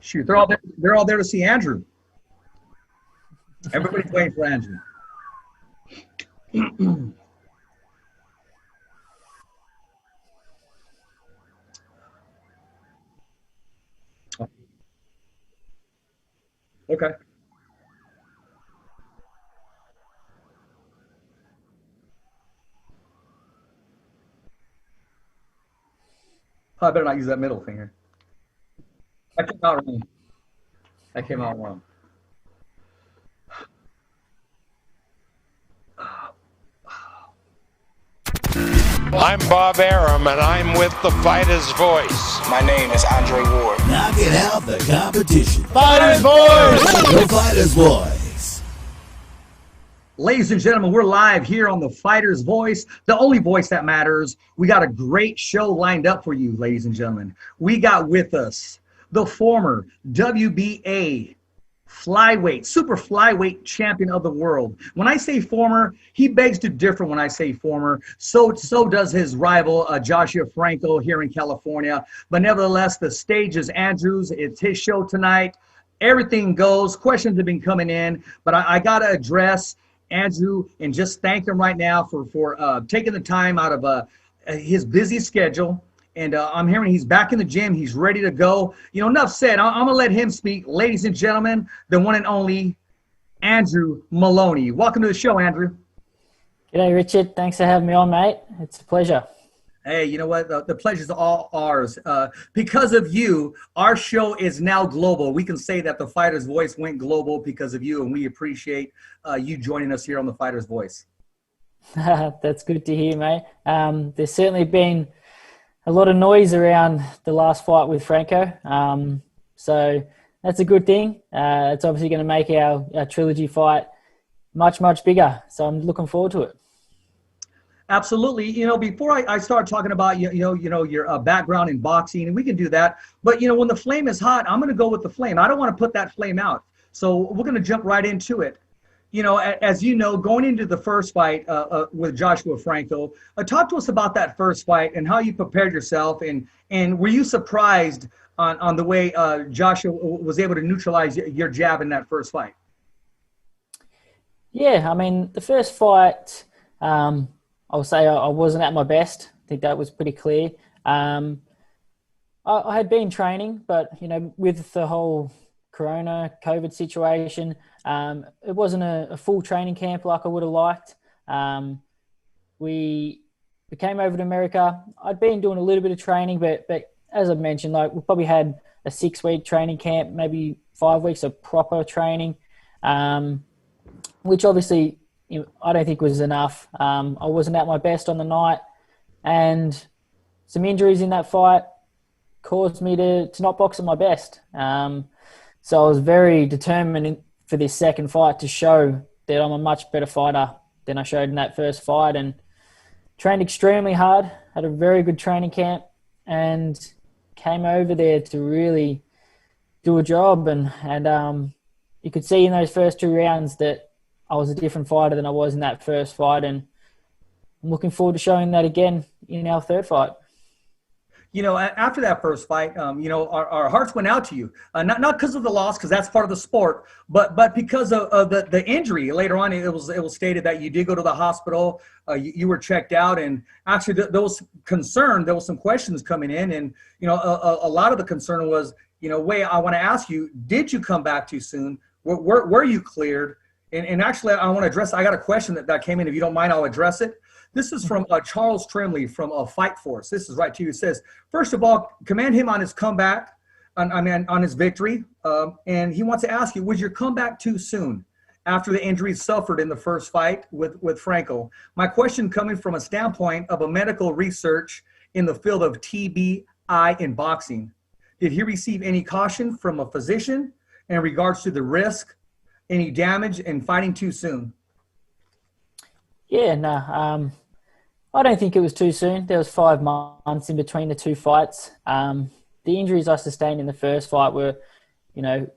Shoot, they're all there. They're all there to see Andrew. Everybody's waiting for Andrew. Okay. I better not use that middle finger. That came out wrong. That came out wrong. I'm Bob Arum, and I'm with the Fighter's Voice. My name is Andre Ward. Knocking out the competition. Fighter's Voice! The Fighter's Voice. Ladies and gentlemen, we're live here on the Fighter's Voice, the only voice that matters. We got a great show lined up for you, ladies and gentlemen. We got with us the former WBA flyweight, super flyweight champion of the world. When I say former, he begs to differ when I say former. So does his rival, Joshua Franco, here in California. But nevertheless, the stage is Andrew's. It's his show tonight. Everything goes. Questions have been coming in. But I got to address Andrew and just thank him right now for taking the time out of his busy schedule. And I'm hearing he's back in the gym. He's ready to go. You know, enough said. I'm going to let him speak. Ladies and gentlemen, the one and only Andrew Moloney. Welcome to the show, Andrew. G'day, Richard. Thanks for having me on, mate. It's a pleasure. Hey, you know what? The pleasure's all ours. Because of you, our show is now global. We can say that the Fighter's Voice went global because of you, and we appreciate you joining us here on the Fighter's Voice. That's good to hear, mate. There's certainly been a lot of noise around the last fight with Franco. So that's a good thing. It's obviously going to make our trilogy fight much, much bigger. So I'm looking forward to it. Absolutely. You know, before I start talking about, your background in boxing, and we can do that. But, you know, when the flame is hot, I'm going to go with the flame. I don't want to put that flame out. So we're going to jump right into it. You know, as you know, going into the first fight with Joshua Franco, talk to us about that first fight and how you prepared yourself. And were you surprised on the way Joshua was able to neutralize your jab in that first fight? Yeah, I mean, the first fight, I'll say I wasn't at my best. I think that was pretty clear. I had been training, but, you know, with the whole COVID situation, it wasn't a full training camp like I would have liked. We came over to America. I'd been doing a little bit of training, but as I mentioned, like we probably had a 6-week training camp, maybe 5 weeks of proper training, which obviously, you know, I don't think was enough. I wasn't at my best on the night, and some injuries in that fight caused me to not box at my best. So I was very determined for this second fight to show that I'm a much better fighter than I showed in that first fight, and trained extremely hard, had a very good training camp, and came over there to really do a job. And you could see in those first 2 rounds that I was a different fighter than I was in that first fight, and I'm looking forward to showing that again in our third fight. You know, after that first fight, you know, our hearts went out to you, not because of the loss, because that's part of the sport, but because of the injury. Later on, it was stated that you did go to the hospital, you were checked out, and actually there was concern, there was some questions coming in, and, you know, a lot of the concern was, you know, I want to ask you, did you come back too soon? Were you cleared? And actually, I want to address, I got a question that came in. If you don't mind, I'll address it. This is from Charles Trimley from Fight Force. This is right to you. It says, first of all, commend him on his comeback, on his victory. And he wants to ask you, was your comeback too soon after the injuries suffered in the first fight with Franco? My question coming from a standpoint of a medical research in the field of TBI in boxing. Did he receive any caution from a physician in regards to the risk, any damage, and fighting too soon? Yeah, no. I don't think it was too soon. There was 5 months in between the 2 fights. The injuries I sustained in the first fight were, you know,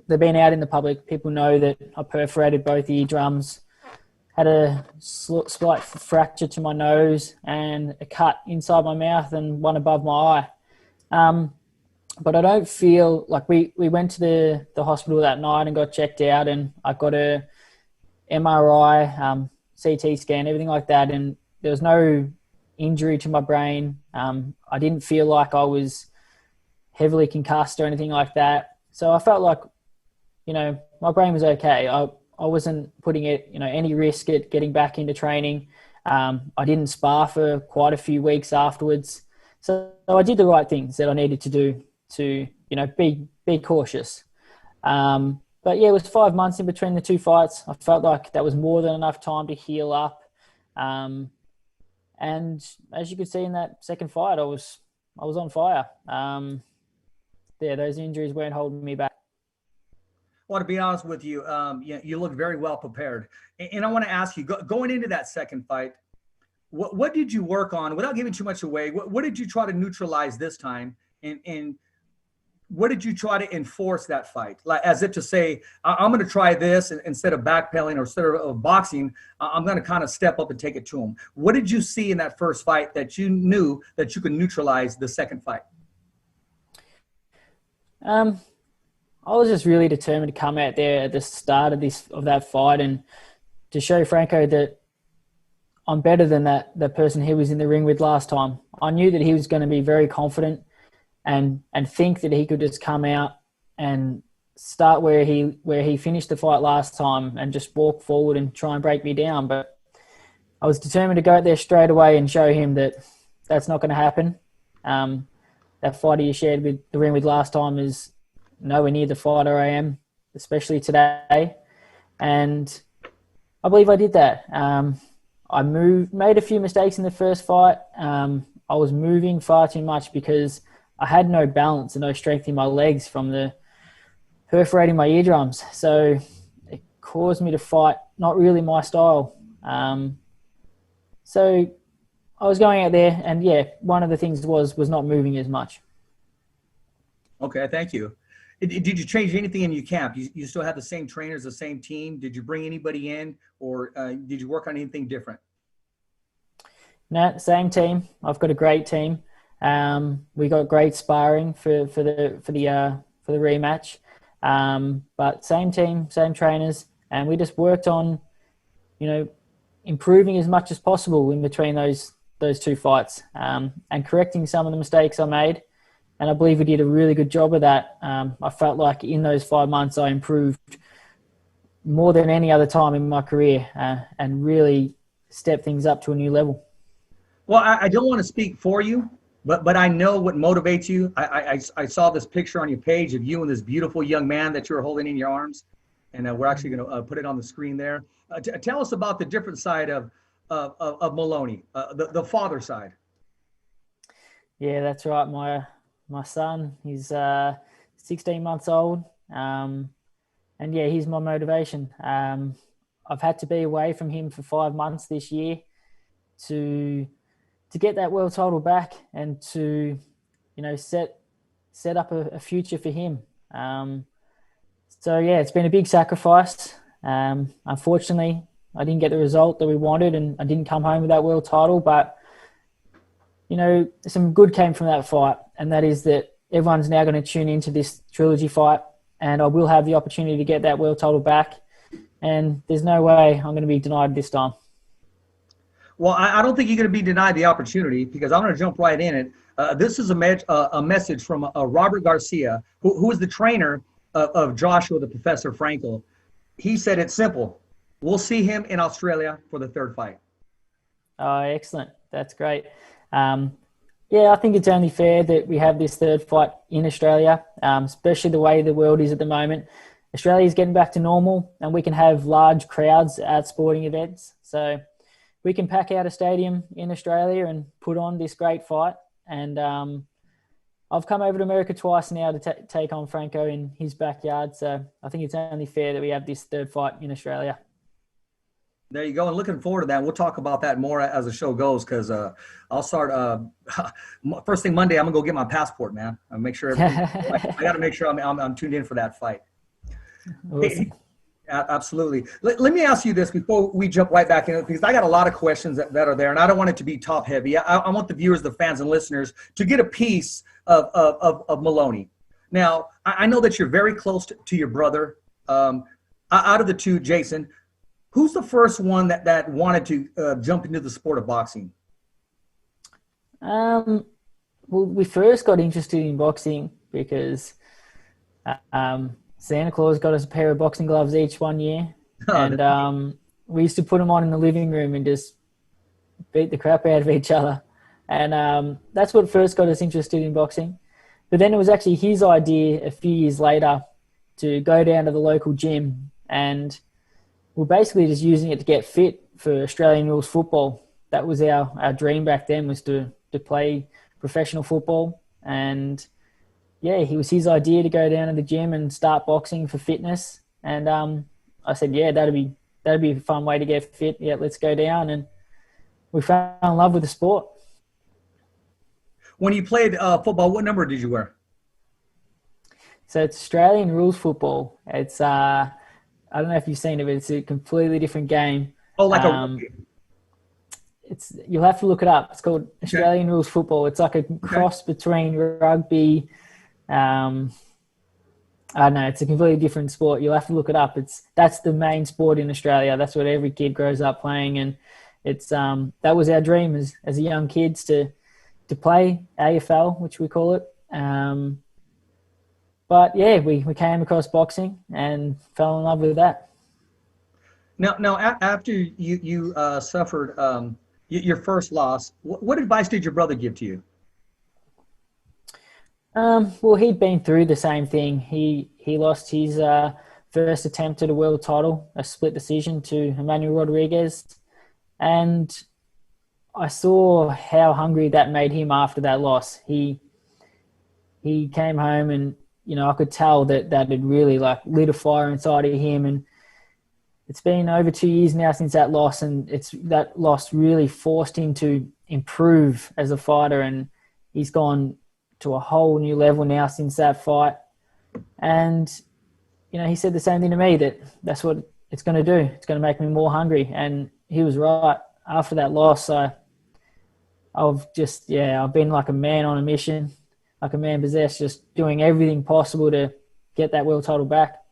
they've been out in the public. People know that I perforated both eardrums, had a slight fracture to my nose and a cut inside my mouth and one above my eye. but I don't feel like we went to the hospital that night and got checked out, and I got a MRI, CT scan, everything like that, and there was no injury to my brain. I didn't feel like I was heavily concussed or anything like that. So I felt like, my brain was okay. I wasn't putting it, any risk at getting back into training. I didn't spar for quite a few weeks afterwards. So I did the right things that I needed to do to, be cautious. But yeah, it was 5 months in between the two fights. I felt like that was more than enough time to heal up. And as you could see in that second fight, I was on fire. Those injuries weren't holding me back. Well, to be honest with you, you look very well prepared. And I want to ask you, going into that second fight, what did you work on, without giving too much away, what did you try to neutralize this time? And what did you try to enforce that fight? Like, as if to say, I'm going to try this, and instead of backpedaling or instead of boxing, I'm going to kind of step up and take it to him. What did you see in that first fight that you knew that you could neutralize the second fight? I was just really determined to come out there at the start of that fight and to show Franco that I'm better than the person he was in the ring with last time. I knew that he was going to be very confident and think that he could just come out and start where he finished the fight last time and just walk forward and try and break me down. But I was determined to go out there straight away and show him that that's not going to happen. That fighter you shared with the ring with last time is nowhere near the fighter I am, especially today. And I believe I did that. I made a few mistakes in the first fight. I was moving far too much because I had no balance and no strength in my legs from the perforating my eardrums. So it caused me to fight not really my style. So I was going out there, and one of the things was not moving as much. Okay, thank you. Did you change anything in your camp? You still have the same trainers, the same team? Did you bring anybody in, or did you work on anything different? No, same team. I've got a great team. We got great sparring for the rematch. But same team, same trainers, and we just worked on, improving as much as possible in between those two fights, and correcting some of the mistakes I made. And I believe we did a really good job of that. I felt like in those 5 months I improved more than any other time in my career, and really stepped things up to a new level. Well, I don't want to speak for you, but I know what motivates you. I saw this picture on your page of you and this beautiful young man that you were holding in your arms, and we're actually going to put it on the screen there. Tell us about the different side of Moloney, the father side. Yeah, that's right. My son, he's 16 months old, and he's my motivation. I've had to be away from him for 5 months this year to get that world title back and to, set up a future for him. It's been a big sacrifice. Unfortunately, I didn't get the result that we wanted, and I didn't come home with that world title, but some good came from that fight, and that is that everyone's now going to tune into this trilogy fight, and I will have the opportunity to get that world title back, and there's no way I'm going to be denied this time. Well, I don't think you're going to be denied the opportunity, because I'm going to jump right in it. This is a message from Robert Garcia, who is the trainer of Joshua, the Professor Frankel. He said it's simple. We'll see him in Australia for the third fight. Oh, excellent. That's great. I think it's only fair that we have this third fight in Australia, especially the way the world is at the moment. Australia is getting back to normal, and we can have large crowds at sporting events. So we can pack out a stadium in Australia and put on this great fight. And I've come over to America twice now to take on Franco in his backyard. So I think it's only fair that we have this third fight in Australia. There you go. And looking forward to that. We'll talk about that more as the show goes, because I'll start first thing Monday. I'm going to go get my passport, man. I'll make sure I got to make sure I'm tuned in for that fight. Awesome. Absolutely. Let me ask you this before we jump right back in, because I got a lot of questions that are there, and I don't want it to be top heavy. I want the viewers, the fans, and listeners to get a piece of Moloney. Now, I know that you're very close to your brother. Out of the two, Jason, who's the first one that wanted to jump into the sport of boxing? Well, we first got interested in boxing because Santa Claus got us a pair of boxing gloves each one year, and we used to put them on in the living room and just beat the crap out of each other. And that's what first got us interested in boxing. But then it was actually his idea a few years later to go down to the local gym, and we're basically just using it to get fit for Australian rules football. That was our dream back then, was to play professional football. And yeah, it was his idea to go down to the gym and start boxing for fitness. And I said, yeah, that'd be a fun way to get fit. Yeah, let's go down. And we fell in love with the sport. When you played football, what number did you wear? So it's Australian rules football. It's I don't know if you've seen it, but it's a completely different game. Oh, like you'll have to look it up. It's called Australian rules football. It's like a cross between rugby. I don't know. It's a completely different sport. You'll have to look it up. That's the main sport in Australia. That's what every kid grows up playing, and it's that was our dream as a young kids to play AFL, which we call it. But yeah, we came across boxing and fell in love with that. Now, after you suffered your first loss, what advice did your brother give to you? Well, he'd been through the same thing. He lost his first attempt at a world title, a split decision to Emmanuel Rodriguez, and I saw how hungry that made him after that loss. He came home and, I could tell that had really lit a fire inside of him. And it's been over 2 years now since that loss, and that loss really forced him to improve as a fighter, and he's gone to a whole new level now since that fight. And, he said the same thing to me, that's what it's going to do. It's going to make me more hungry. And he was right. After that loss, I've been like a man on a mission, like a man possessed, just doing everything possible to get that world title back.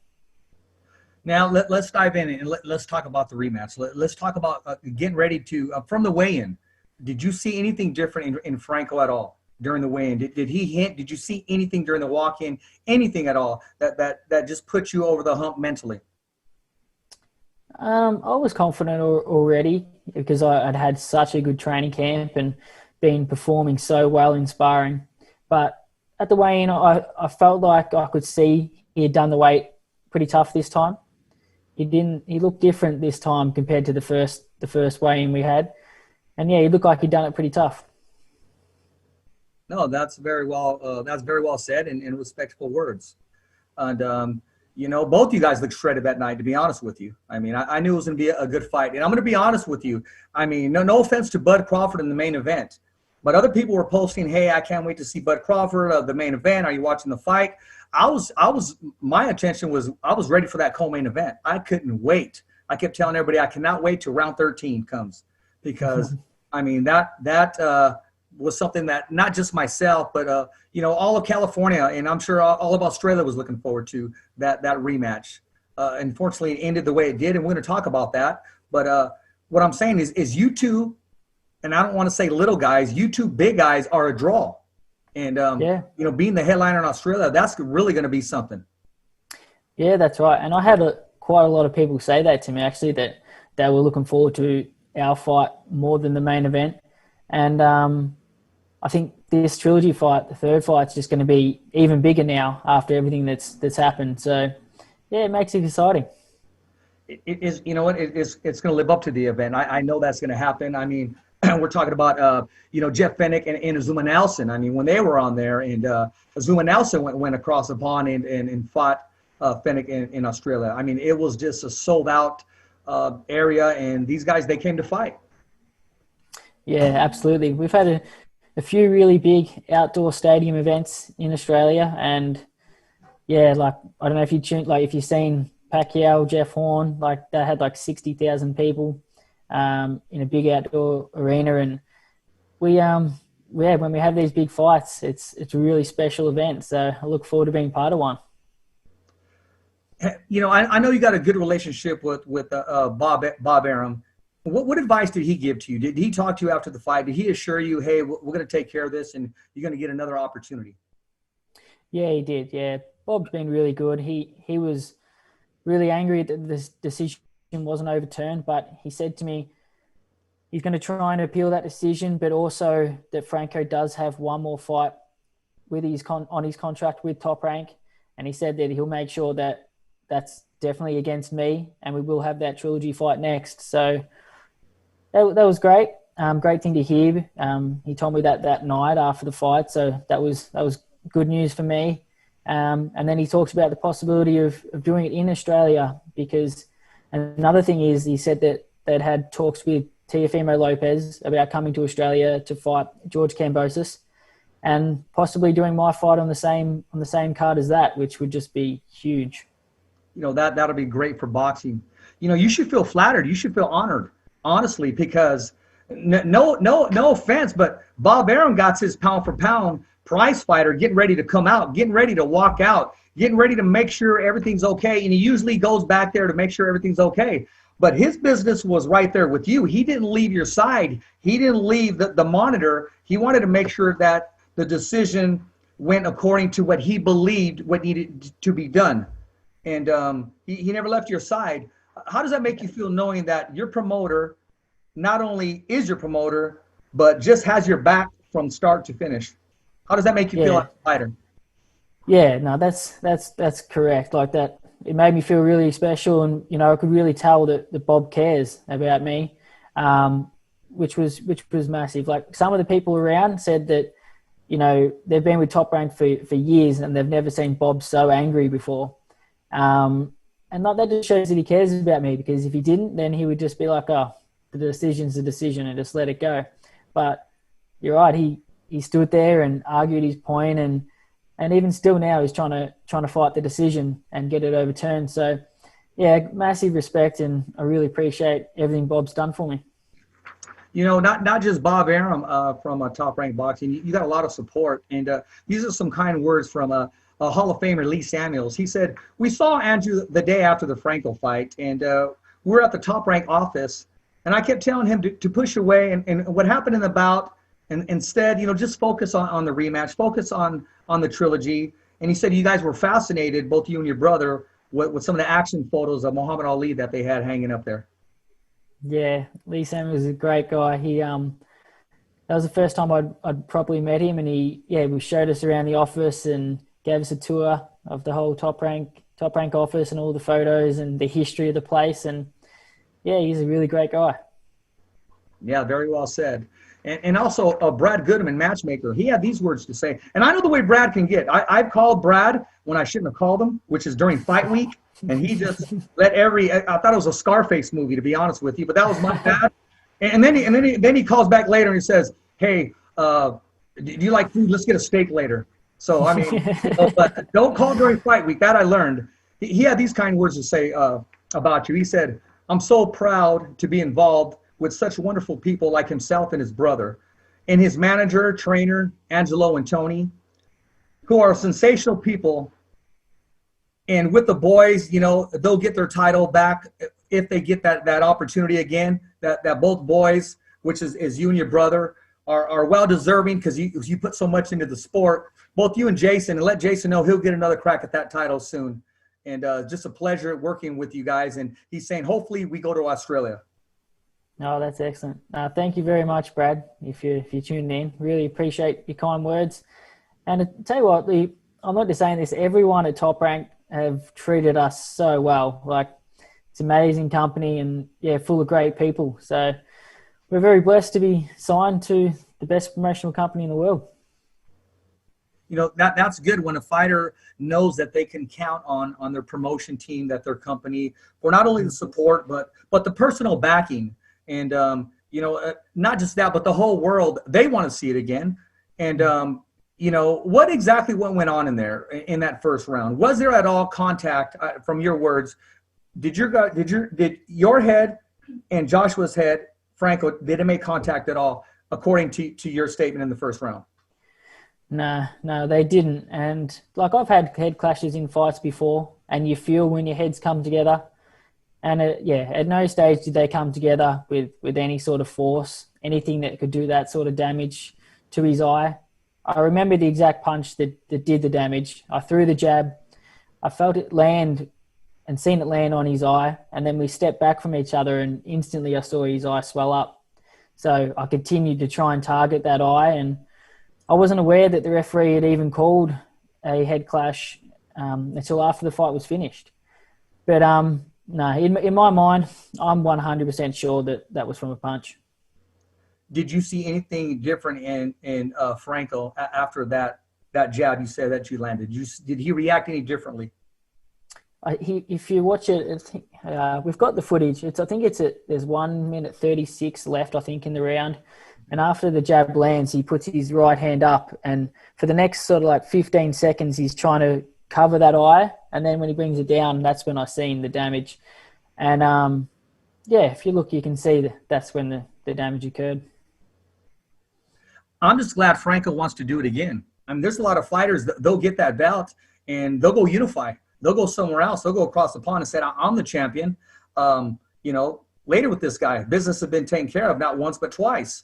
Now, let's dive in and let's talk about the rematch. Let's talk about getting ready to, from the weigh-in. Did you see anything different in Franco at all during the weigh-in? Did he hint? Did you see anything during the walk-in? Anything at all that just put you over the hump mentally? I was confident already because I'd had such a good training camp and been performing so well in sparring. But at the weigh-in, I felt like I could see he had done the weight pretty tough this time. He looked different this time compared to the first weigh-in we had. And yeah, he looked like he'd done it pretty tough. No, that's very well said and respectful words. And both you guys looked shredded that night, to be honest with you. I mean, I knew it was going to be a good fight. And I'm going to be honest with you. I mean, no offense to Bud Crawford in the main event, but other people were posting, hey, I can't wait to see Bud Crawford, the main event. Are you watching the fight? My intention was I was ready for that co-main event. I couldn't wait. I kept telling everybody I cannot wait till round 13 comes because, I mean, that was something that not just myself, but, all of California, and I'm sure all of Australia was looking forward to that rematch. Unfortunately, it ended the way it did, and we're going to talk about that. But what I'm saying is you two, and I don't want to say little guys, you two big guys are a draw. And, being the headliner in Australia, that's really going to be something. Yeah, that's right. And I had quite a lot of people say that to me, actually, that they were looking forward to our fight more than the main event. And I think this trilogy fight, the third fight, is just going to be even bigger now after everything that's happened. So, yeah, it makes it exciting. It is, it's going to live up to the event. I know that's going to happen. I mean, we're talking about, Jeff Fennick and Azuma Nelson. I mean, when they were on there, and Azuma Nelson went across the pond and fought Fennick in Australia. I mean, it was just a sold-out area, and these guys, they came to fight. Yeah, absolutely. We've had a few really big outdoor stadium events in Australia, and yeah, I don't know if you've seen Pacquiao, Jeff Horn, like they had like 60,000 people in a big outdoor arena, and we when we have these big fights, it's a really special event. So I look forward to being part of one. You know, I know you got a good relationship with Bob Arum. What advice did he give to you? Did he talk to you after the fight? Did he assure you, hey, we're going to take care of this and you're going to get another opportunity? Yeah, he did. Yeah, Bob's been really good. He was really angry that this decision wasn't overturned, but he said to me he's going to try and appeal that decision, but also that Franco does have one more fight with on his contract with Top Rank, and he said that he'll make sure that that's definitely against me, and we will have that trilogy fight next. So that was great. Great thing to hear. He told me that night after the fight, so that was good news for me. And then he talks about the possibility of doing it in Australia, because another thing is he said that they'd had talks with Teofimo Lopez about coming to Australia to fight George Kambosos, and possibly doing my fight on the same card as that, which would just be huge. You know, that'll be great for boxing. You know, you should feel flattered. You should feel honored, honestly, because no offense, but Bob Arum got his pound for pound prize fighter getting ready to come out, getting ready to walk out, getting ready to make sure everything's okay. And he usually goes back there to make sure everything's okay. But his business was right there with you. He didn't leave your side. He didn't leave the monitor. He wanted to make sure that the decision went according to what he believed what needed to be done. And he never left your side. How does that make you feel, knowing that your promoter not only is your promoter, but just has your back from start to finish? How does that make you feel as a fighter? Yeah, no, that's correct. Like that, it made me feel really special, and you know, I could really tell that Bob cares about me, which was massive. Like some of the people around said that, you know, they've been with Top Rank for years and they've never seen Bob so angry before. And that just shows that he cares about me, because if he didn't, then he would just be like, oh, the decision's the decision, and just let it go. But you're right, he stood there and argued his point, and even still now he's trying to fight the decision and get it overturned. So yeah, massive respect, and I really appreciate everything Bob's done for me. You know, not just Bob Arum from Top Rank Boxing. You got a lot of support, and these are some kind words from a Hall of Famer, Lee Samuels. He said, we saw Andrew the day after the Franco fight, and we're at the Top Rank office, and I kept telling him to push away and what happened in the bout, and instead, you know, just focus on the rematch, focus on the trilogy. And he said you guys were fascinated, both you and your brother, with some of the action photos of Muhammad Ali that they had hanging up there. Yeah, Lee Samuels is a great guy. He that was the first time I'd properly met him, and he showed us around the office and gave us a tour of the whole Top Rank office and all the photos and the history of the place. And yeah, he's a really great guy. Yeah, very well said. And also Brad Goodman, matchmaker, he had these words to say. And I know the way Brad can get. I've called Brad when I shouldn't have called him, which is during fight week. And he just I thought it was a Scarface movie, to be honest with you, but that was my bad. And then he calls back later and he says, hey, do you like food? Let's get a steak later. So, I mean, but don't call during fight week. That I learned. He had these kind words to say about you. He said, I'm so proud to be involved with such wonderful people like himself and his brother, and his manager, trainer, Angelo and Tony, who are sensational people. And with the boys, you know, they'll get their title back if they get that opportunity again, that both boys, which is you and your brother, are well deserving, because you put so much into the sport. Both you and Jason, and let Jason know he'll get another crack at that title soon. And just a pleasure working with you guys. And he's saying hopefully we go to Australia. Oh, that's excellent. Thank you very much, Brad, if you tuned in. Really appreciate your kind words. And to tell you what, I'm not just saying this, everyone at Top Rank have treated us so well. Like, it's an amazing company, and yeah, full of great people. So we're very blessed to be signed to the best promotional company in the world. You know, that's good when a fighter knows that they can count on their promotion team, that their company, for not only the support, but the personal backing. And, you know, not just that, but the whole world, they want to see it again. And, you know, what went on in there in that first round? Was there at all contact, from your words, Did your head and Joshua's head, Franco, did it make contact at all, according to your statement in the first round? No, they didn't. And like I've had head clashes in fights before, and you feel when your heads come together. And at no stage did they come together with any sort of force, anything that could do that sort of damage to his eye. I remember the exact punch that did the damage. I threw the jab. I felt it land and seen it land on his eye. And then we stepped back from each other and instantly I saw his eye swell up. So I continued to try and target that eye. And I wasn't aware that the referee had even called a head clash until after the fight was finished. But no, in my mind, I'm 100% sure that was from a punch. Did you see anything different in Franco after that jab you said that you landed? Did he react any differently? If you watch it, we've got the footage. There's 1 minute 36 left, I think, in the round. And after the jab lands, he puts his right hand up. And for the next sort of like 15 seconds, he's trying to cover that eye. And then when he brings it down, that's when I seen the damage. And, if you look, you can see that's when the damage occurred. I'm just glad Franco wants to do it again. I mean, there's a lot of fighters that they'll get that belt and they'll go unify. They'll go somewhere else. They'll go across the pond and say, I'm the champion. Later with this guy, business has been taken care of, not once, but twice.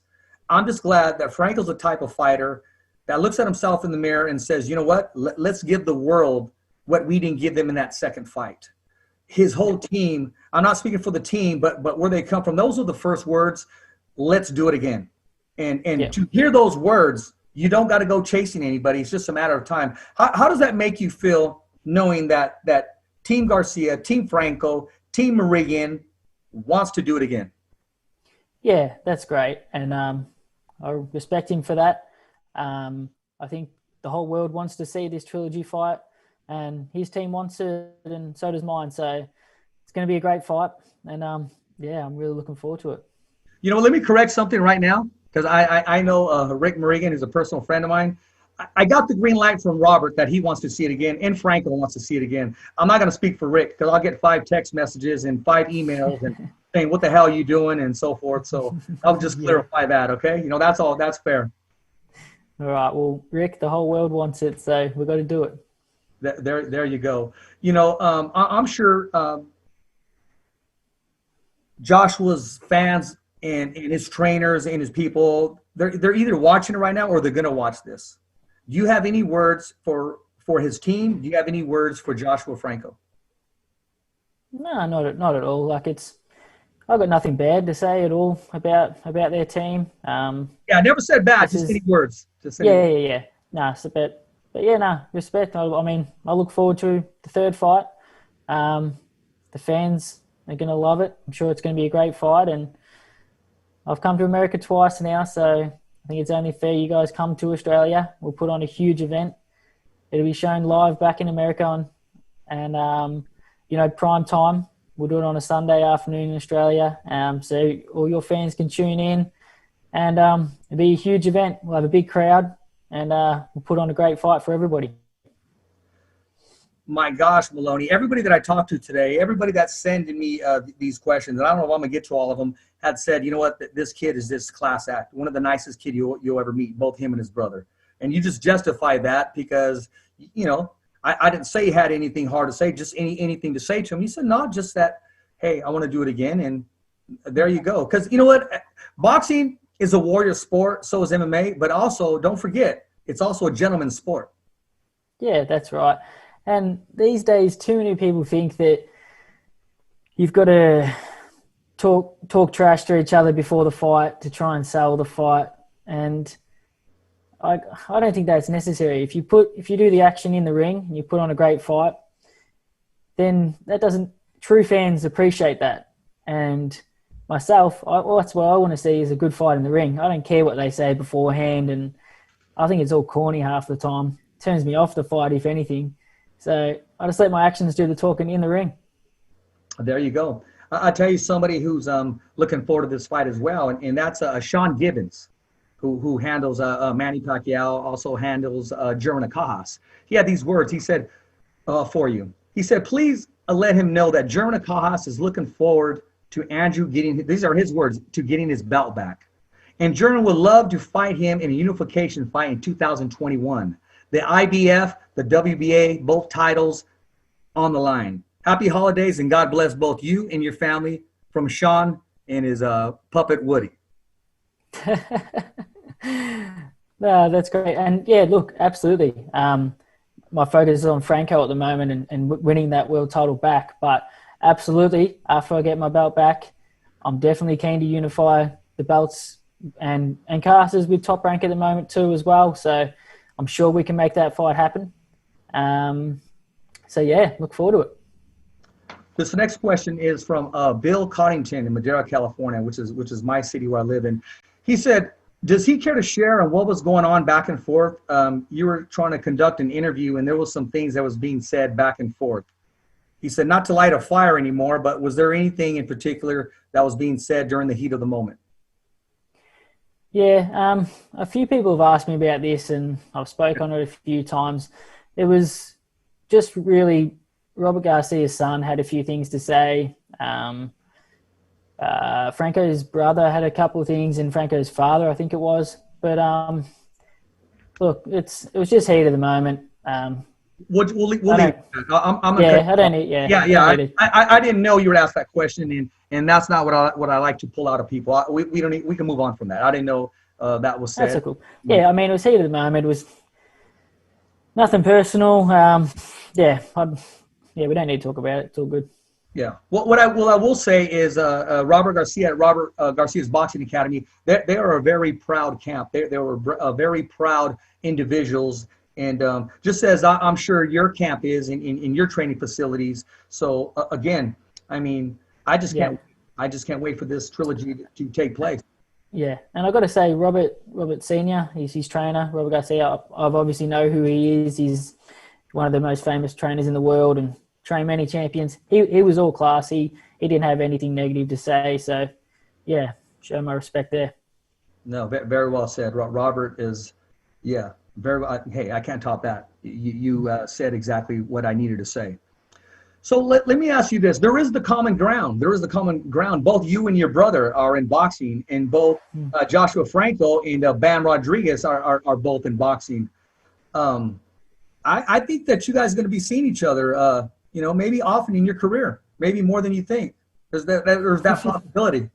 I'm just glad that Franco's the type of fighter that looks at himself in the mirror and says, you know what, let's give the world what we didn't give them in that second fight. His whole team, I'm not speaking for the team, but where they come from, those are the first words, let's do it again. And to hear those words, you don't got to go chasing anybody. It's just a matter of time. How does that make you feel knowing that Team Garcia, Team Franco, Team Meridian wants to do it again? Yeah, that's great. And I respect him for that. I think the whole world wants to see this trilogy fight, and his team wants it, and so does mine. So it's going to be a great fight, and I'm really looking forward to it. Let me correct something right now, because I know Rick Meridian is a personal friend of mine. I got the green light from Robert that he wants to see it again, and Franco wants to see it again. I'm not going to speak for Rick, because I'll get 5 text messages and 5 emails and saying, what the hell are you doing, and so forth. So I'll just clarify that, okay? That's all. That's fair. All right. Well, Rick, the whole world wants it, so we've got to do it. There you go. I'm sure Joshua's fans and his trainers and his people, they're either watching it right now or they're going to watch this. Do you have any words for his team? Do you have any words for Joshua Franco? No, not at all. I've got nothing bad to say at all about their team. I never said bad. Just any words. Yeah. No, it's a bit. But respect. I look forward to the third fight. The fans are going to love it. I'm sure it's going to be a great fight. And I've come to America twice now, so I think it's only fair you guys come to Australia. We'll put on a huge event. It'll be shown live back in America and prime time. We'll do it on a Sunday afternoon in Australia, so all your fans can tune in. And it'll be a huge event. We'll have a big crowd, and we'll put on a great fight for everybody. My gosh, Moloney, everybody that I talked to today, everybody that's sending me these questions, and I don't know if I'm going to get to all of them, had said, you know what, this kid is this class act, one of the nicest kids you'll ever meet, both him and his brother. And you just justify that because, I didn't say he had anything hard to say, just anything to say to him. He said, no, just that, hey, I want to do it again. And there you go. Because you know what? Boxing is a warrior sport. So is MMA. But also, don't forget, it's also a gentleman's sport. Yeah, that's right. And these days, too many people think that you've got to talk trash to each other before the fight to try and sell the fight. And I don't think that's necessary. If you do the action in the ring and you put on a great fight, then true fans appreciate that. And myself, that's what I want to see is a good fight in the ring. I don't care what they say beforehand, and I think it's all corny half the time. It turns me off the fight, if anything. So I just let my actions do the talking in the ring. There you go. I'll tell you somebody who's looking forward to this fight as well, and that's Sean Gibbons, who handles Manny Pacquiao, also handles German Cajas. He had these words. He said, for you. He said, please let him know that German Cajas is looking forward to Andrew getting, these are his words, to getting his belt back. And German would love to fight him in a unification fight in 2021. The IBF, the WBA, both titles on the line. Happy holidays and God bless both you and your family from Sean and his puppet Woody. No, that's great. And yeah, look, absolutely. My focus is on Franco at the moment and winning that world title back. But absolutely, after I get my belt back, I'm definitely keen to unify the belts and Casters with Top Rank at the moment too as well. So I'm sure we can make that fight happen. So yeah, look forward to it. This next question is from Bill Coddington in Madera, California, which is my city where I live in. He said, does he care to share on what was going on back and forth? You were trying to conduct an interview and there was some things that was being said back and forth. He said, not to light a fire anymore, but was there anything in particular that was being said during the heat of the moment? Yeah, a few people have asked me about this and I've spoken on it a few times. It was just really Robert Garcia's son had a few things to say. Franco's brother had a couple of things and Franco's father, I think it was. But look, it was just heat of the moment. We'll leave that. I didn't know you would ask that question, and that's not what I like to pull out of people. We can move on from that. I didn't know that was said. That's cool. Yeah, I mean, it was heat of the moment. It was nothing personal. We don't need to talk about it. It's all good. Yeah. What I will say is Robert Garcia's Boxing Academy. They are a very proud camp. They were very proud individuals. And just as I'm sure your camp is in your training facilities. So again, I mean, I just can't wait for this trilogy to take place. Yeah, and I've got to say, Robert Senior, he's his trainer. Robert Garcia, I've obviously know who he is. He's one of the most famous trainers in the world and trained many champions. He was all class. He didn't have anything negative to say. So, yeah, show my respect there. No, very well said. Robert is, yeah. Very well. Hey, I can't top that. You said exactly what I needed to say. So let me ask you this. There is the common ground. Both you and your brother are in boxing, and both Joshua Franco and Bam Rodriguez are both in boxing. I think that you guys are going to be seeing each other, maybe often in your career, maybe more than you think. There's that possibility.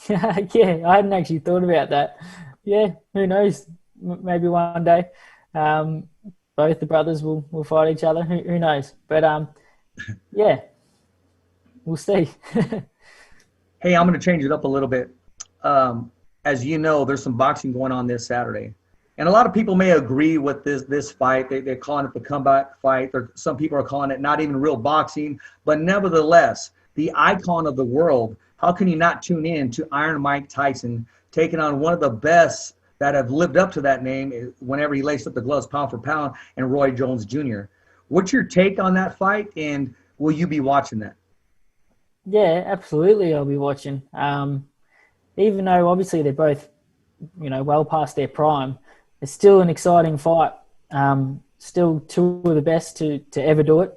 Yeah, I hadn't actually thought about that. Yeah, who knows? Maybe one day both the brothers will fight each other. Who knows? But yeah, we'll see. Hey, I'm going to change it up a little bit. As you know, there's some boxing going on this Saturday, and a lot of people may agree with this fight. They're calling it the comeback fight. Some people are calling it not even real boxing, but nevertheless, the icon of the world. How can you not tune in to Iron Mike Tyson taking on one of the best that have lived up to that name whenever he laced up the gloves pound for pound, and Roy Jones Jr. What's your take on that fight, and will you be watching that? Yeah, absolutely I'll be watching. Even though obviously they're both, well past their prime, it's still an exciting fight. Still two of the best to ever do it.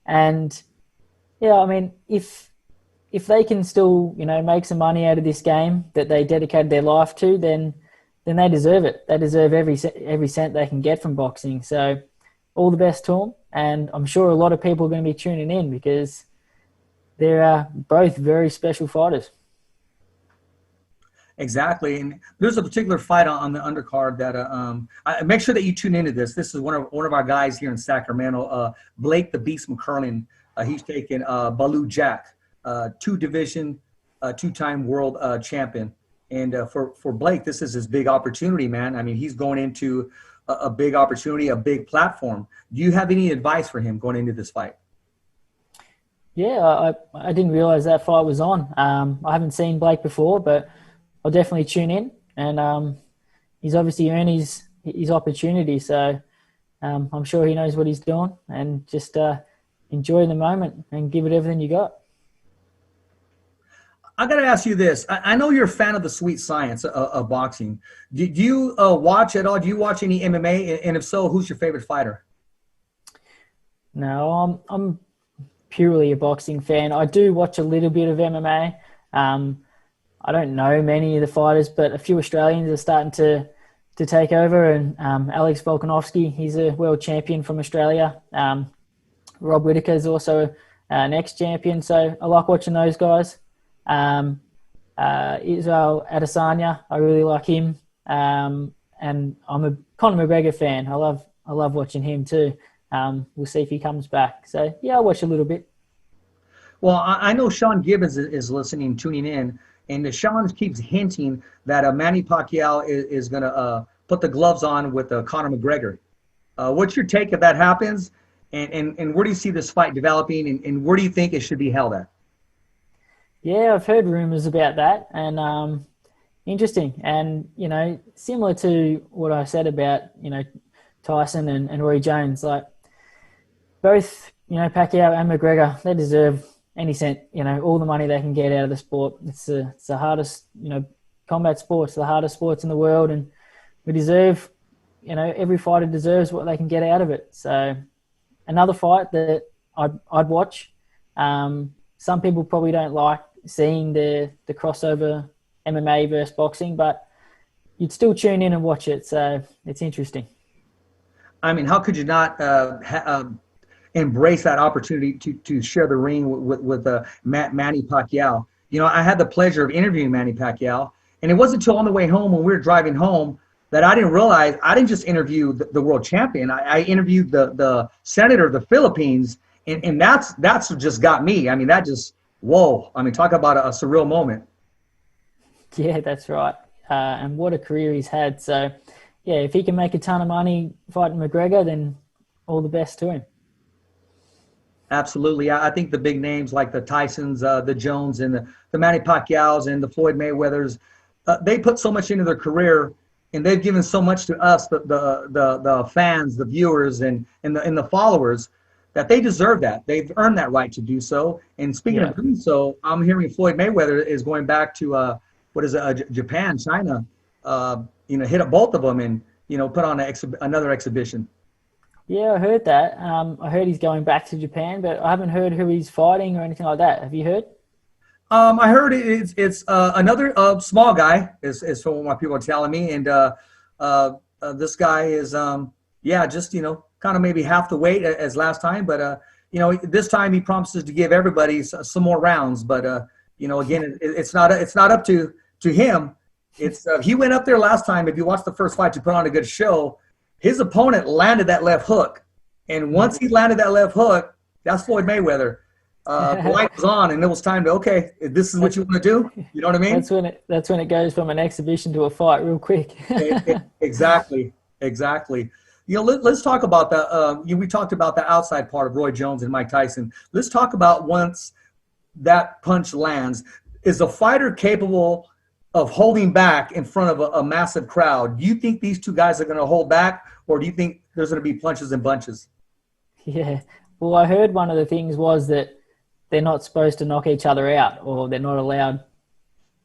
And, yeah, I mean, if they can still, make some money out of this game that they dedicated their life to, then they deserve it. They deserve every cent they can get from boxing. So all the best to them. And I'm sure a lot of people are going to be tuning in because they're both very special fighters. Exactly. And there's a particular fight on the undercard that make sure that you tune into this. This is one of our guys here in Sacramento, Blake the Beast McCurlin. He's taken Baloo Jack, two-division, two-time world champion. And for Blake, this is his big opportunity, man. I mean, he's going into a big opportunity, a big platform. Do you have any advice for him going into this fight? Yeah, I didn't realize that fight was on. I haven't seen Blake before, but I'll definitely tune in. And he's obviously earned his opportunity, so I'm sure he knows what he's doing. And just enjoy the moment and give it everything you got. I got to ask you this. I know you're a fan of the sweet science of boxing. Do you watch at all? Do you watch any MMA? And if so, who's your favorite fighter? No, I'm purely a boxing fan. I do watch a little bit of MMA. I don't know many of the fighters, but a few Australians are starting to take over. And Alex Volkanovski, he's a world champion from Australia. Rob Whittaker is also an ex-champion, so I like watching those guys. Israel Adesanya, I really like him. And I'm a Conor McGregor fan. I love watching him too. We'll see if he comes back. So, yeah, I'll watch a little bit. Well, I know Sean Gibbons is listening, tuning in, and Sean keeps hinting that Manny Pacquiao is going to put the gloves on with Conor McGregor. What's your take if that happens? And where do you see this fight developing, and where do you think it should be held at? Yeah, I've heard rumors about that, and interesting. And, similar to what I said about, Tyson and Roy Jones, like both, Pacquiao and McGregor, they deserve any cent, all the money they can get out of the sport. It's the hardest, combat sports, the hardest sports in the world, and we deserve, every fighter deserves what they can get out of it. So another fight that I'd watch. Some people probably don't like seeing the crossover MMA versus boxing, but you'd still tune in and watch it. So it's interesting. I mean, how could you not embrace that opportunity to share the ring with Manny Pacquiao? I had the pleasure of interviewing Manny Pacquiao, and it wasn't until on the way home when we were driving home that I didn't realize I didn't just interview the world champion. I interviewed the senator of the Philippines, and that's what just got me. I mean, that just, whoa. I mean, talk about a surreal moment. Yeah, that's right. And what a career he's had. So, yeah, if he can make a ton of money fighting McGregor, then all the best to him. Absolutely. I think the big names like the Tysons, the Jones, and the Manny Pacquiaos and the Floyd Mayweathers, they put so much into their career, and they've given so much to us, the fans, the viewers, and the followers, that they deserve that. They've earned that right to do so. And speaking of doing so, I'm hearing Floyd Mayweather is going back to Japan, China. Hit up both of them and put on another exhibition. Yeah, I heard that. I heard he's going back to Japan, but I haven't heard who he's fighting or anything like that. Have you heard? I heard it's another small guy, is from what my people are telling me, and this guy is just kind of maybe half the weight as last time, but this time he promises to give everybody some more rounds. But again, it's not up to him. It's he went up there last time. If you watch the first fight to put on a good show, his opponent landed that left hook, and once he landed that left hook, that's Floyd Mayweather. The light was on, and it was time to, okay, this is what you want to do. You know what I mean? That's when it goes from an exhibition to a fight real quick. Exactly. Let's talk about we talked about the outside part of Roy Jones and Mike Tyson. Let's talk about once that punch lands, is a fighter capable of holding back in front of a massive crowd? Do you think these two guys are going to hold back, or do you think there's going to be punches and bunches? Yeah. Well, I heard one of the things was that they're not supposed to knock each other out, or they're not allowed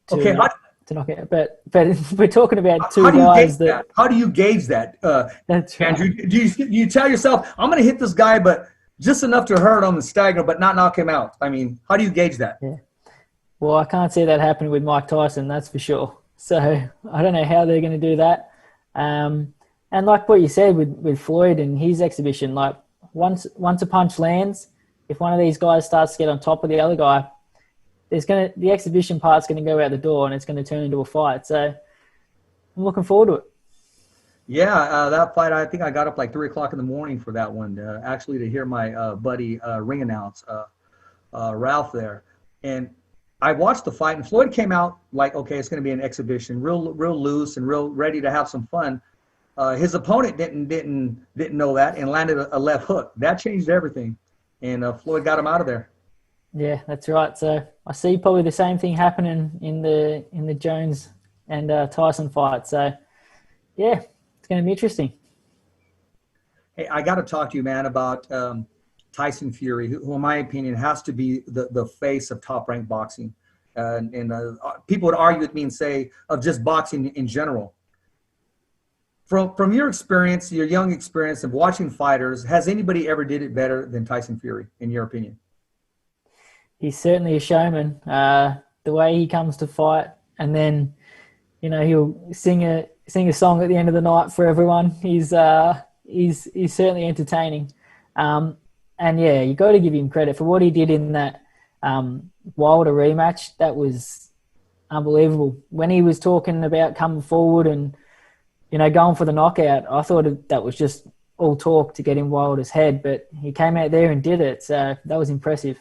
to knock it. But we're talking about two guys that. How do you gauge that? That's right. Andrew, do you tell yourself, I'm going to hit this guy, but just enough to hurt him and stagger, but not knock him out? I mean, how do you gauge that? Yeah. Well, I can't see that happening with Mike Tyson, that's for sure. So I don't know how they're going to do that. And like what you said with Floyd and his exhibition, like once a punch lands, if one of these guys starts to get on top of the other guy, the exhibition part's going to go out the door, and it's going to turn into a fight. So I'm looking forward to it. Yeah, that fight, I think I got up like 3 o'clock in the morning for that one, actually to hear my buddy ring announce, Ralph there. And I watched the fight, and Floyd came out like, okay, it's going to be an exhibition, real loose and real ready to have some fun. His opponent didn't know that and landed a left hook. That changed everything, and Floyd got him out of there. Yeah, that's right. So I see probably the same thing happening in the Jones and Tyson fight. So yeah, it's going to be interesting. Hey, I got to talk to you, man, about Tyson Fury, who in my opinion has to be the face of top-ranked boxing. And people would argue with me and say of just boxing in general. From your experience, your young experience of watching fighters, has anybody ever did it better than Tyson Fury, in your opinion? he's certainly a showman. The way he comes to fight, and then he'll sing a song at the end of the night for everyone. He's certainly entertaining. And yeah, you got to give him credit for what he did in that Wilder rematch. That was unbelievable. When he was talking about coming forward and going for the knockout, I thought that was just all talk to get in Wilder's head, but he came out there and did it. So that was impressive.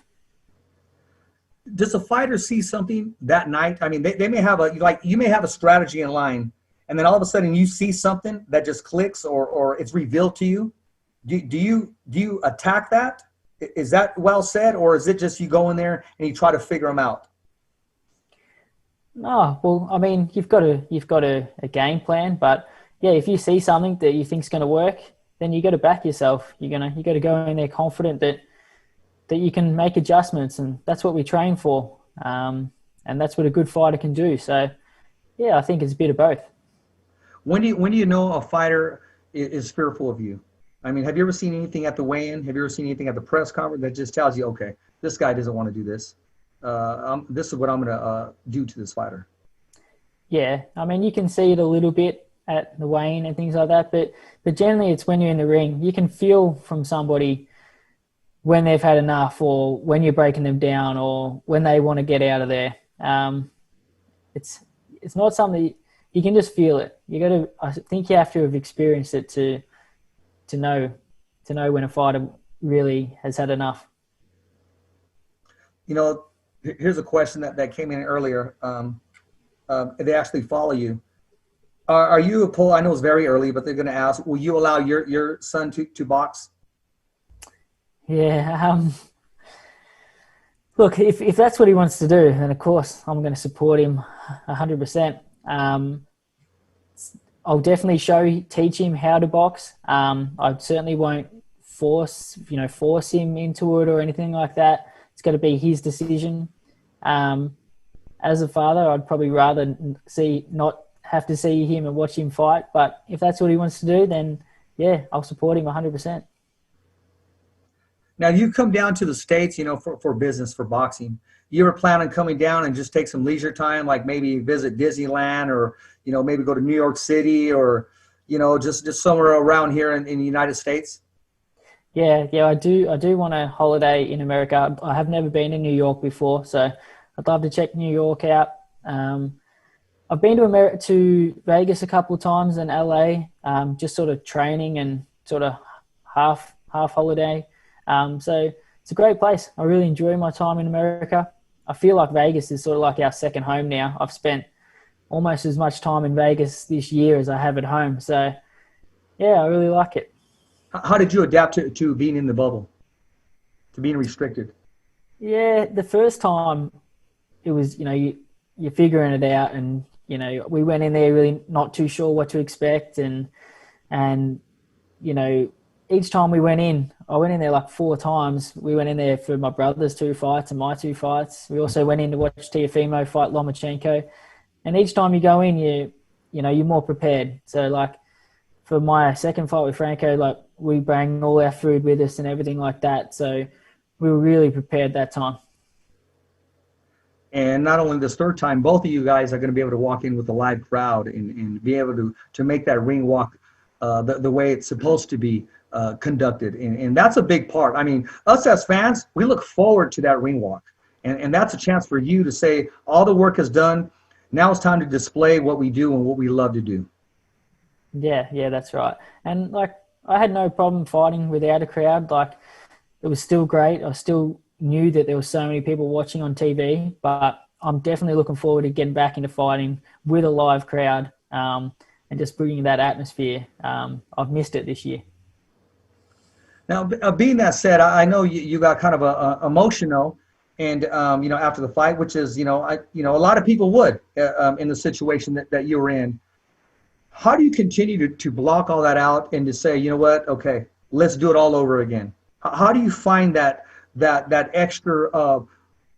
Does a fighter see something that night? I mean, they may have you may have a strategy in line, and then all of a sudden you see something that just clicks or it's revealed to you. Do you attack that? Is that well said, or is it just you go in there and you try to figure them out? No, well, I mean, you've got a game plan, but yeah, if you see something that you think's going to work, then you got to back yourself. You got to go in there confident that you can make adjustments, and that's what we train for. And that's what a good fighter can do. So, yeah, I think it's a bit of both. When do you know a fighter is fearful of you? I mean, have you ever seen anything at the weigh-in? Have you ever seen anything at the press conference that just tells you, okay, this guy doesn't want to do this. This is what I'm going to do to this fighter? Yeah, I mean, you can see it a little bit at the weigh-in and things like that, but generally it's when you're in the ring. You can feel from somebody when they've had enough, or when you're breaking them down, or when they want to get out of there. It's not something you can just feel it. I think you have to have experienced it to know when a fighter really has had enough. Here's a question that came in earlier. They actually follow you. Are you a poll? I know it's very early, but they're going to ask, will you allow your son to box? Yeah. Look, if that's what he wants to do, then of course I'm going to support him 100%. I'll definitely teach him how to box. I certainly won't force him into it or anything like that. It's got to be his decision. As a father, I'd probably rather not have to see him and watch him fight. But if that's what he wants to do, then yeah, I'll support him 100%. Now, you come down to the States, for business, for boxing. You ever plan on coming down and just take some leisure time, like maybe visit Disneyland, or, maybe go to New York City, or, just somewhere around here in the United States? Yeah, I do want a holiday in America. I have never been in New York before, so I'd love to check New York out. I've been to Vegas a couple of times, and LA, just sort of training and sort of half holiday. So it's a great place. I really enjoy my time in America. I feel like Vegas is sort of like our second home now. I've spent almost as much time in Vegas this year as I have at home. So yeah, I really like it. How did you adapt to being in the bubble, to being restricted? Yeah, the first time it was, you're figuring it out, and, we went in there really not too sure what to expect. And each time we went in, I went in there like 4 times. We went in there for my brother's 2 fights and my 2 fights. We also went in to watch Teofimo fight Lomachenko. And each time you go in, you're more prepared. So like for my second fight with Franco, like we bring all our food with us and everything like that. So we were really prepared that time. And not only this third time, both of you guys are going to be able to walk in with a live crowd and be able to make that ring walk the way it's supposed to be conducted. And that's a big part. I mean, us as fans, we look forward to that ring walk. And that's a chance for you to say, all the work is done. Now it's time to display what we do and what we love to do. Yeah, that's right. And like, I had no problem fighting without a crowd. Like, it was still great. I still knew that there were so many people watching on TV, but I'm definitely looking forward to getting back into fighting with a live crowd, and just bringing that atmosphere. I've missed it this year. Now, being that said, I know you got kind of emotional, and after the fight, which is a lot of people would in the situation that you were in. How do you continue to block all that out and to say, you know what, okay, let's do it all over again? How do you find that extra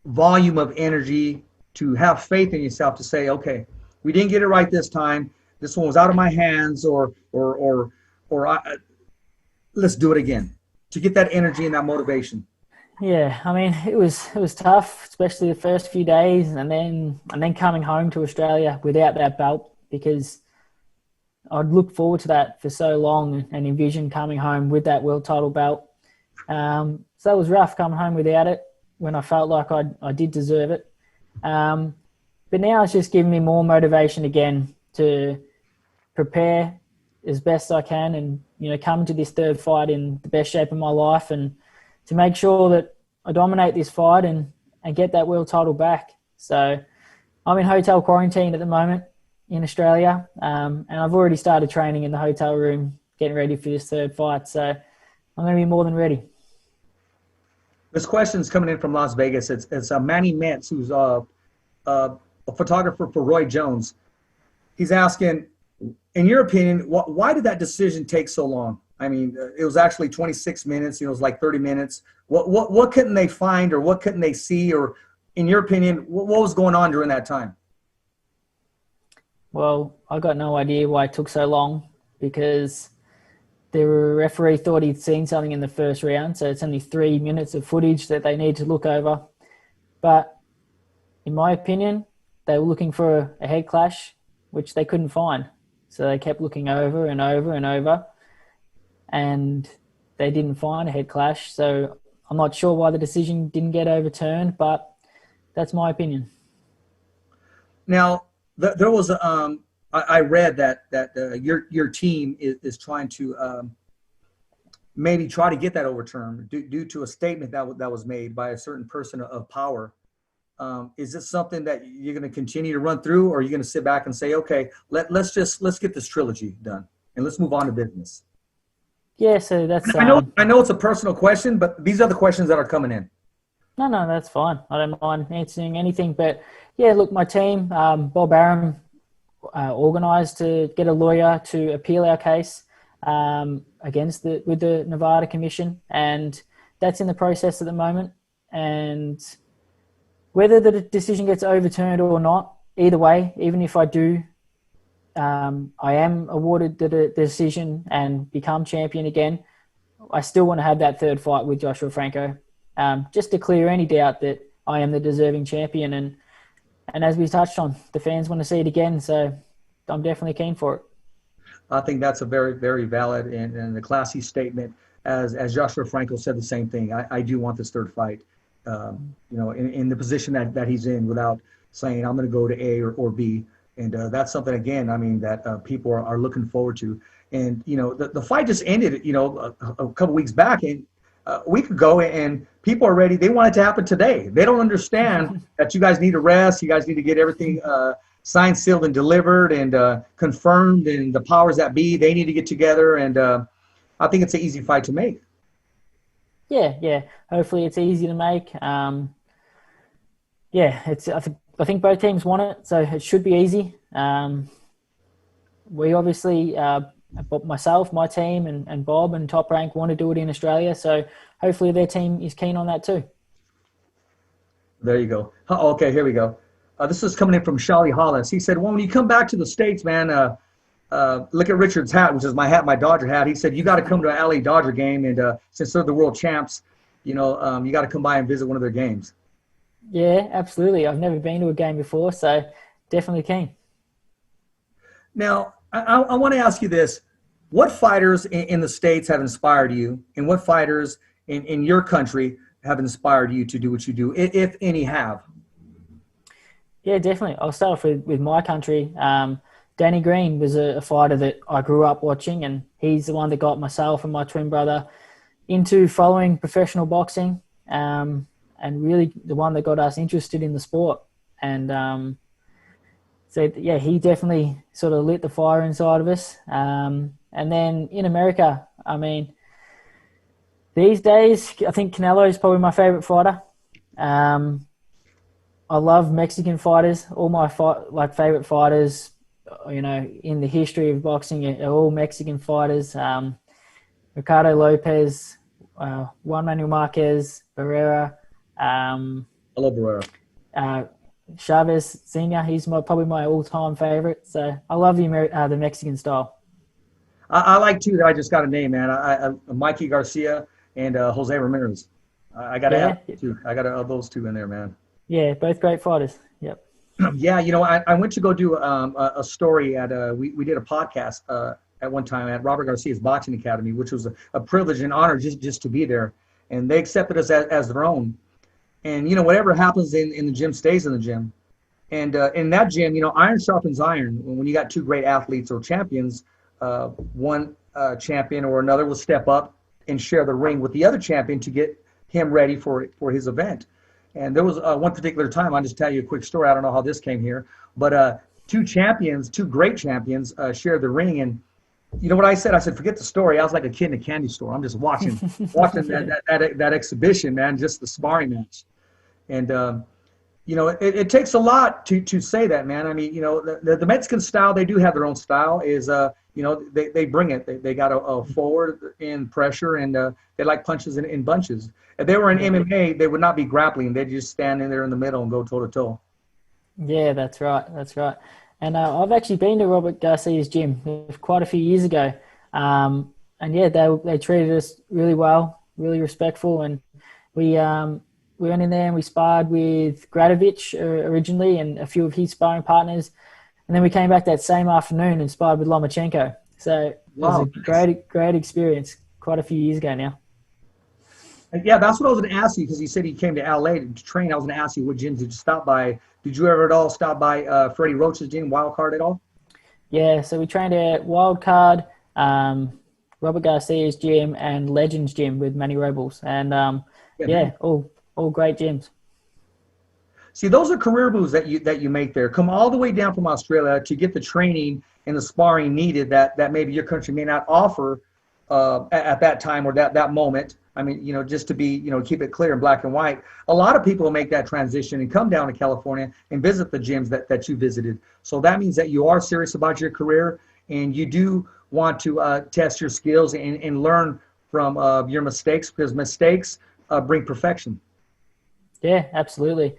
volume of energy to have faith in yourself to say, okay, we didn't get it right this time. This one was out of my hands, or let's do it again, to get that energy and that motivation? Yeah, I mean, it was tough, especially the first few days, and then coming home to Australia without that belt, because I'd looked forward to that for so long and envisioned coming home with that world title belt. So it was rough coming home without it when I felt like I did deserve it. But now it's just giving me more motivation again to prepare as best I can, and come to this third fight in the best shape of my life, and to make sure that I dominate this fight and get that world title back. So I'm in hotel quarantine at the moment in Australia, and I've already started training in the hotel room, getting ready for this third fight. So I'm going to be more than ready. This question is coming in from Las Vegas. It's Manny Metz, who's a photographer for Roy Jones. He's asking, in your opinion, why did that decision take so long? I mean, it was actually 26 minutes. It was like 30 minutes. What couldn't they find, or what couldn't they see, or in your opinion, what was going on during that time? Well, I got no idea why it took so long, because the referee thought he'd seen something in the first round, so it's only 3 minutes of footage that they need to look over. But in my opinion, they were looking for a head clash, which they couldn't find. So they kept looking over and over and over, and they didn't find a head clash. So I'm not sure why the decision didn't get overturned, but that's my opinion. Now, there was I read that your team is trying to maybe try to get that overturned due to a statement that was made by a certain person of power. Is this something that you're going to continue to run through, or are you going to sit back and say, okay, let's get this trilogy done and let's move on to business? Yeah, so that's. I know it's a personal question, but these are the questions that are coming in. No, that's fine. I don't mind answering anything. But yeah, look, my team, Bob Arum, organised to get a lawyer to appeal our case with the Nevada Commission, and that's in the process at the moment. And whether the decision gets overturned or not, either way, even if I do, I am awarded the decision and become champion again, I still want to have that third fight with Joshua Franco, just to clear any doubt that I am the deserving champion. And as we touched on, the fans want to see it again, so I'm definitely keen for it. I think that's a very, very valid and a classy statement. As Joshua Franco said the same thing. I do want this third fight, in the position that he's in, without saying I'm going to go to A or B. And that's something, again, I mean, that people are looking forward to. And, the fight just ended, a couple weeks back, and a week ago, and people are ready. They want it to happen today. They don't understand that you guys need to rest. You guys need to get everything signed, sealed, and delivered, and confirmed. And the powers that be, they need to get together. And I think it's an easy fight to make. Yeah. Hopefully it's easy to make. I think both teams want it, so it should be easy. We obviously, myself, my team, and Bob and Top Rank want to do it in Australia, so hopefully their team is keen on that too. There you go. Okay, here we go. This is coming in from SHELLY HOLLIS. He said, well, when you come back to the States, man, look at Richard's hat, which is my hat, my Dodger hat. He said, you got to come to an LA Dodger game, and since they're the world champs, you got to come by and visit one of their games. Yeah, absolutely. I've never been to a game before, so definitely keen. Now, I want to ask you this. What fighters in the States have inspired you, and what fighters in your country have inspired you to do what you do, if any have? Yeah, definitely. I'll start off with my country. Danny Green was a fighter that I grew up watching, and he's the one that got myself and my twin brother into following professional boxing, and really the one that got us interested in the sport. And so, yeah, he definitely sort of lit the fire inside of us. And then in America, I mean, these days, I think Canelo is probably my favorite fighter. I love Mexican fighters. All my favorite fighters, in the history of boxing are all Mexican fighters. Ricardo Lopez, Juan Manuel Marquez, Barrera. I love Barrera. Chavez Senior, he's probably my all-time favorite. So I love the Mexican style. I like two that I just got to name, man. Mikey Garcia and Jose Ramirez. I got to have two. I got to have those two in there, man. Yeah, both great fighters. Yep. Yeah, I went to go do a story at we did a podcast at one time at Robert Garcia's Boxing Academy, which was a privilege and honor just to be there, and they accepted us as their own. And whatever happens in the gym stays in the gym, and in that gym, iron sharpens iron. When you got two great athletes or champions, one champion or another will step up and share the ring with the other champion to get him ready for his event. And there was one particular time, I'll just tell you a quick story. I don't know how this came here, but two great champions shared the ring. And you know what I said? I said, forget the story. I was like a kid in a candy store. I'm just watching that exhibition, man, just the sparring match. And, it takes a lot to say that, man. I mean, the Mexican style, they do have their own style is, they bring it. They got a forward in pressure, and they like punches in bunches. If they were in MMA, they would not be grappling. They'd just stand in there in the middle and go toe-to-toe. Yeah, that's right. And I've actually been to Robert Garcia's gym quite a few years ago. And, yeah, they treated us really well, really respectful. And we went in there and we sparred with Gradovich originally and a few of his sparring partners. And then we came back that same afternoon and sparred with Lomachenko. So it was a great experience quite a few years ago now. Yeah, that's what I was going to ask you, because he said he came to LA to train. I was going to ask you what gyms did you stop by. Did you ever at all stop by Freddie Roach's gym, Wildcard at all? Yeah, so we trained at Wildcard, Robert Garcia's gym, and Legends gym with Manny Robles. And, all great gyms. See, those are career moves that you make there. Come all the way down from Australia to get the training and the sparring needed that maybe your country may not offer at that time or that moment. I mean, just to be, keep it clear in black and white. A lot of people make that transition and come down to California and visit the gyms that you visited. So that means that you are serious about your career, and you do want to test your skills and learn from your mistakes, because mistakes bring perfection. Yeah, absolutely.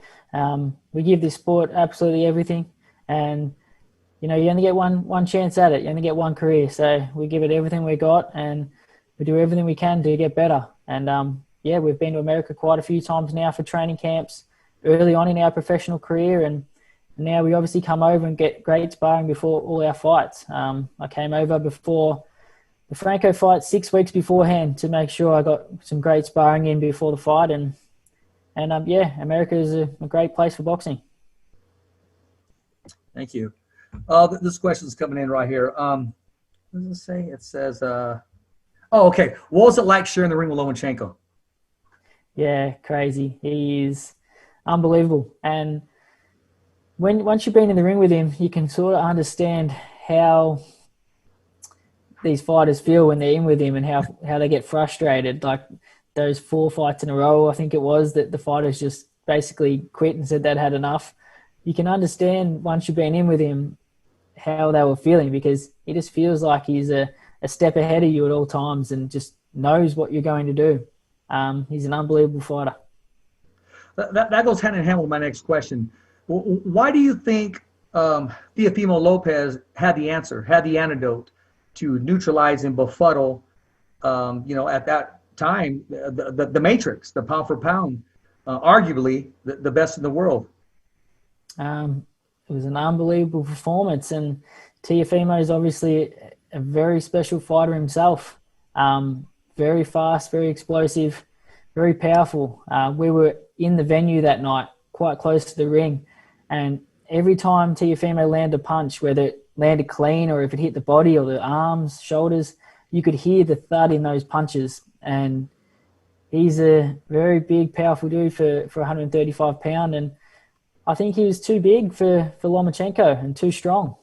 We give this sport absolutely everything, and you only get one chance at it. You only get one career, so we give it everything we got, and we do everything we can to get better. And we've been to America quite a few times now for training camps early on in our professional career, and now we obviously come over and get great sparring before all our fights. I came over before the Franco fight 6 weeks beforehand to make sure I got some great sparring in before the fight, and America is a great place for boxing. Thank you. This question is coming in right here. What does it say? It says, okay. What was it like sharing the ring with Lomachenko? Yeah, crazy. He is unbelievable. And once you've been in the ring with him, you can sort of understand how these fighters feel when they're in with him and how they get frustrated. Like those 4 fights in a row, I think it was, that the fighters just basically quit and said they'd had enough. You can understand once you've been in with him how they were feeling, because he just feels like he's a step ahead of you at all times and just knows what you're going to do. He's an unbelievable fighter. That goes hand in hand with my next question. Why do you think Teofimo Lopez had the antidote to neutralize and befuddle, at that time, the Matrix, the pound for pound, arguably the best in the world? It was an unbelievable performance, and Teofimo is obviously a very special fighter himself. Very fast, very explosive, very powerful. We were in the venue that night, quite close to the ring, and every time Teofimo landed a punch, whether it landed clean or if it hit the body or the arms, shoulders, you could hear the thud in those punches. And he's a very big, powerful dude for 135 pound, and I think he was too big for Lomachenko and too strong.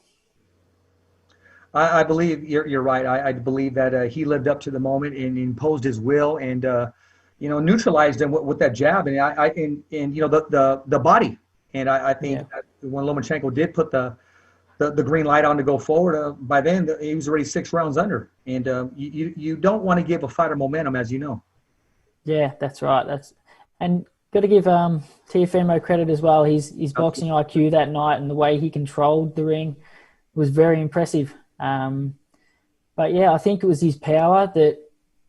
I believe you're right. I believe that he lived up to the moment and imposed his will and neutralized him with that jab and the body. And I think that when Lomachenko did put the green light on to go forward, by then he was already 6 rounds under. And you don't want to give a fighter momentum, as you know. Yeah, that's right. And got to give Teofimo credit as well. His boxing IQ that night and the way he controlled the ring was very impressive. But yeah, I think it was his power that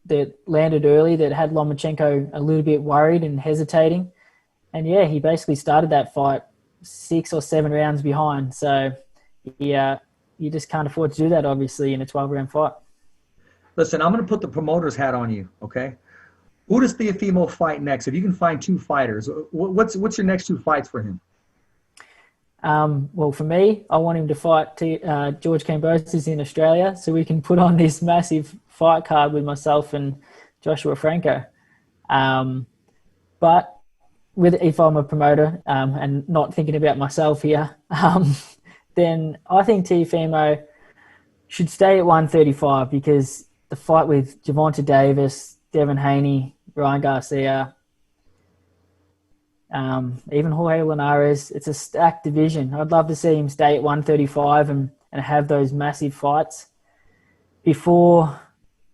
that landed early that had Lomachenko a little bit worried and hesitating. And yeah, he basically started that fight 6 or 7 rounds behind. So you just can't afford to do that, obviously, in a 12-round fight. Listen, I'm going to put the promoter's hat on you, okay? Who does Teofimo fight next? If you can find 2 fighters, what's your next 2 fights for him? Well, for me, I want him to fight George Kambosos in Australia so we can put on this massive fight card with myself and Joshua Franco. But if I'm a promoter and not thinking about myself here, then I think Teofimo should stay at 135 because the fight with Gervonta Davis, Devin Haney, Ryan Garcia, even Jorge Linares, it's a stacked division. I'd love to see him stay at 135 and have those massive fights before.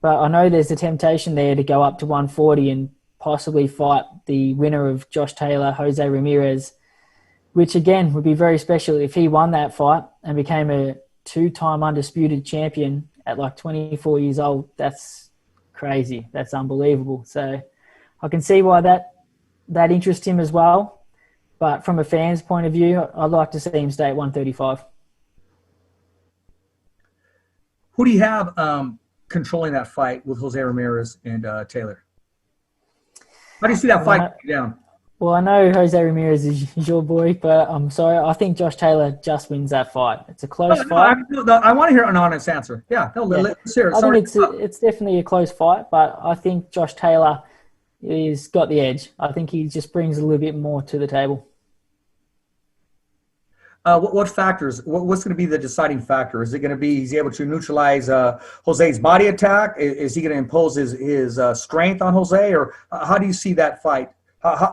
But I know there's a temptation there to go up to 140 and possibly fight the winner of Josh Taylor, Jose Ramirez, which again would be very special if he won that fight and became a 2-time undisputed champion at like 24 years old. That's crazy. That's unbelievable. So I can see why that interests him as well. But from a fan's point of view, I'd like to see him stay at 135. Who do you have controlling that fight with Jose Ramirez and Taylor? How do you see that fight going down? Well, I know Jose Ramirez is your boy, but I'm sorry. I think Josh Taylor just wins that fight. It's a close fight. I want to hear an honest answer. Let's hear it. I think it's definitely a close fight, but I think Josh Taylor has got the edge. I think he just brings a little bit more to the table. What factors? What's going to be the deciding factor? Is it going to be he's able to neutralize Jose's body attack? Is he going to impose his strength on Jose? Or how do you see that fight?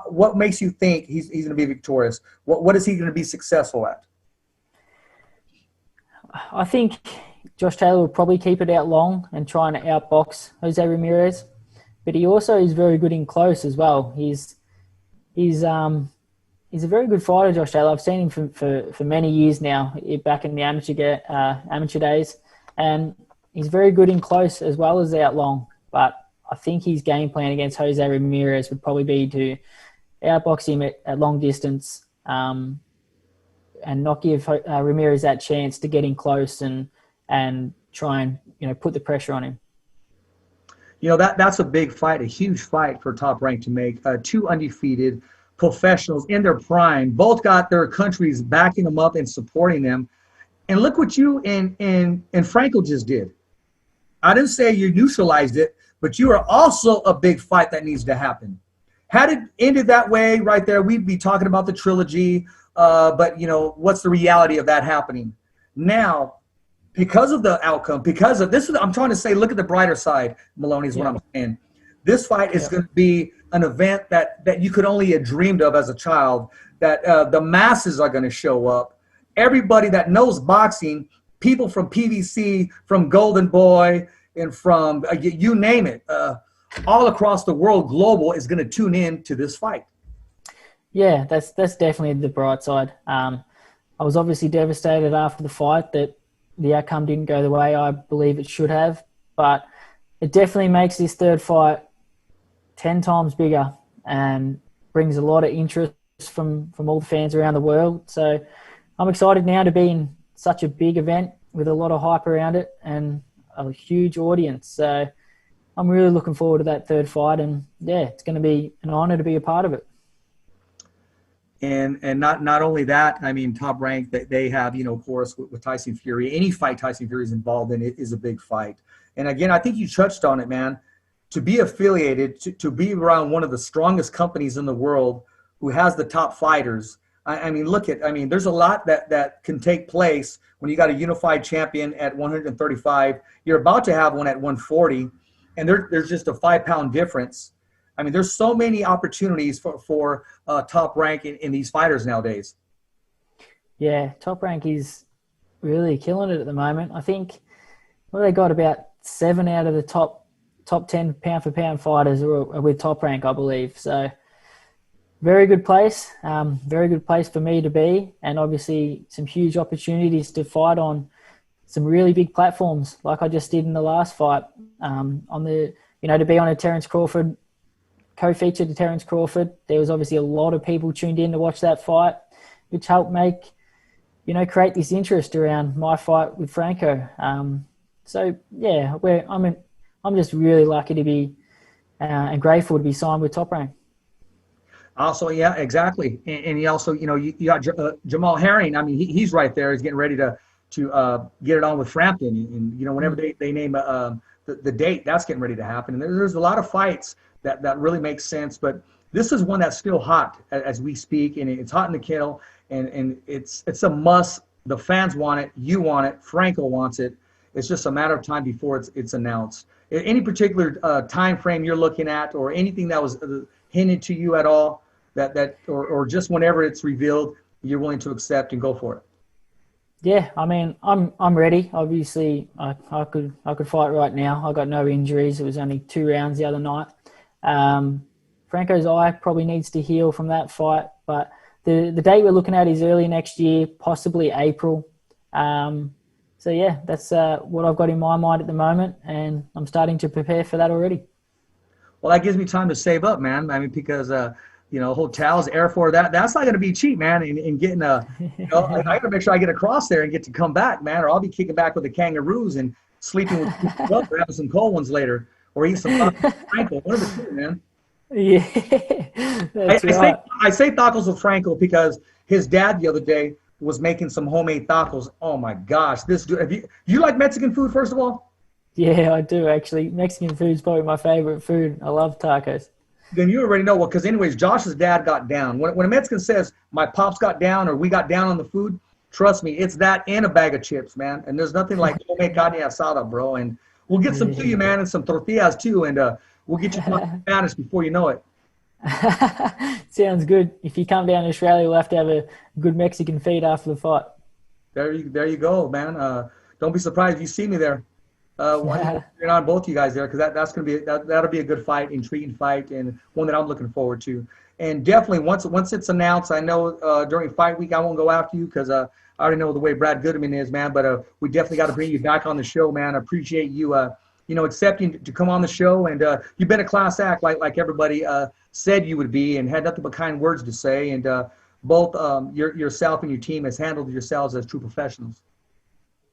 What makes you think he's going to be victorious? What is he going to be successful at? I think Josh Taylor will probably keep it out long and try and outbox Jose Ramirez. But he also is very good in close as well. He's a very good fighter, Josh Taylor. I've seen him for many years now, back in the amateur days, and he's very good in close as well as out long. But I think his game plan against Jose Ramirez would probably be to outbox him at long distance and not give Ramirez that chance to get in close and try and put the pressure on him. That's a big fight, a huge fight for Top Rank to make. 2 undefeated professionals in their prime, both got their countries backing them up and supporting them. And look what you and Franco just did. I didn't say you neutralized it, but you are also a big fight that needs to happen. Had it ended that way right there, we'd be talking about the trilogy. But what's the reality of that happening? Now, because of the outcome, because of this, I'm trying to say, look at the brighter side, Moloney, is what I'm saying. This fight is going to be an event that you could only have dreamed of as a child, that the masses are going to show up. Everybody that knows boxing, people from PVC, from Golden Boy, and from you name it, all across the world, global, is going to tune in to this fight. Yeah, that's definitely the bright side. I was obviously devastated after the fight that the outcome didn't go the way I believe it should have, but it definitely makes this third fight 10 times bigger and brings a lot of interest from all the fans around the world. So I'm excited now to be in such a big event with a lot of hype around it and a huge audience. So I'm really looking forward to that third fight, and it's going to be an honor to be a part of it. And not only that, I mean, Top Rank, they have, of course, with Tyson Fury, any fight Tyson Fury is involved in it is a big fight. And again, I think you touched on it, man. To be affiliated, to be around one of the strongest companies in the world who has the top fighters. I mean, there's a lot that can take place when you got a unified champion at 135. You're about to have one at 140, and there's just a 5-pound difference. I mean, there's so many opportunities for Top Rank in these fighters nowadays. Yeah, Top Rank is really killing it at the moment. I think they got about 7 out of the top 10 pound-for-pound fighters are with Top Rank, I believe. So very good place for me to be, and obviously some huge opportunities to fight on some really big platforms like I just did in the last fight, on the to be on a Terence Crawford, co-featured to Terence Crawford, there was obviously a lot of people tuned in to watch that fight, which helped make, create this interest around my fight with Franco. So yeah, I'm just really lucky to be and grateful to be signed with Top Rank. Also, yeah, exactly. And he also, you got Jamal Herring. I mean, he's right there. He's getting ready to get it on with Frampton. And whenever they name the date, that's getting ready to happen. And there's a lot of fights that really make sense. But this is one that's still hot as we speak, and it's hot in the kennel, and it's a must. The fans want it. You want it. Franco wants it. It's just a matter of time before it's announced. Any particular time frame you're looking at, or anything that was hinted to you at all, or just whenever it's revealed, you're willing to accept and go for it? Yeah, I mean, I'm ready. Obviously, I could fight right now. I got no injuries. It was only 2 rounds the other night. Franco's eye probably needs to heal from that fight, but the date we're looking at is early next year, possibly April. So yeah, that's what I've got in my mind at the moment, and I'm starting to prepare for that already. Well, that gives me time to save up, man. I mean, because hotels, airport, that's not going to be cheap, man. And getting I got to make sure I get across there and get to come back, man, or I'll be kicking back with the kangaroos and sleeping with people up or having some cold ones later, or eating some Franco. One of the two, man. Yeah, that's right. I say tacos with Franco because his dad the other day was making some homemade tacos. Oh my gosh, this dude! Do you like Mexican food, first of all? Yeah, I do actually. Mexican food is probably my favorite food. I love tacos. Then you already know. Well, because anyways, Josh's dad got down. When a Mexican says my pops got down or we got down on the food, trust me, it's that and a bag of chips, man. And there's nothing like homemade carne asada, bro. And we'll get some to you, man, and some tortillas too, and we'll get you some Spanish before you know it. Sounds good. If you come down to Australia, we'll have to have a good Mexican feed after the fight. There you go, man. Don't be surprised if you see me there. You're on both you guys there, because that'll be a good fight, intriguing fight, and one that I'm looking forward to. And definitely once it's announced, I know during fight week I won't go after you because I already know the way Brad Goodman is, man. But we definitely got to bring you back on the show, man. I appreciate you accepting to come on the show, and you've been a class act like everybody said you would be, and had nothing but kind words to say. And both yourself and your team has handled yourselves as true professionals.